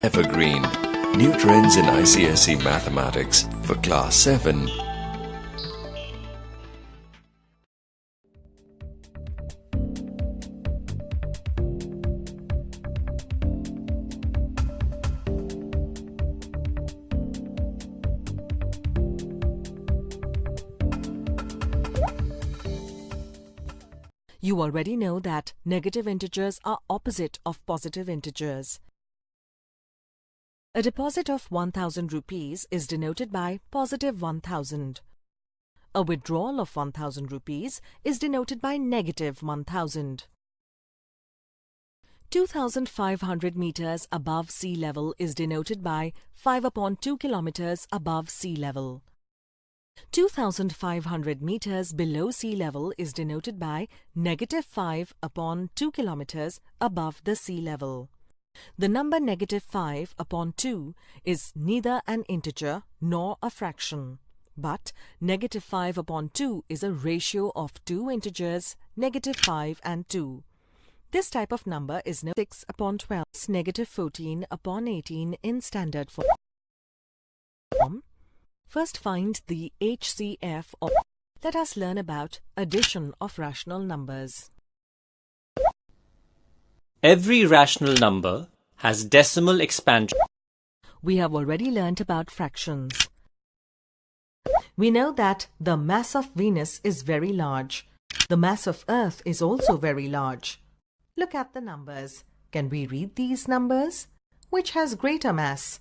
Evergreen, new trends in ICSE mathematics for class 7. You already know that negative integers are opposite of positive integers. A deposit of 1000 rupees is denoted by positive 1000. A withdrawal of 1000 rupees is denoted by negative 1000. 2500 meters above sea level is denoted by 5/2 kilometers above sea level. 2500 meters below sea level is denoted by negative 5/2 kilometers above the sea level. The number negative 5/2 is neither an integer nor a fraction, but negative 5/2 is a ratio of two integers, negative 5 and 2. This type of number is known as 6/12, negative 14/18 in standard form. First find the HCF of. Let us learn about addition of rational numbers. Every rational number has decimal expansion. We have already learnt about fractions. We know that the mass of Venus is very large. The mass of Earth is also very large. Look at the numbers. Can we read these numbers? Which has greater mass?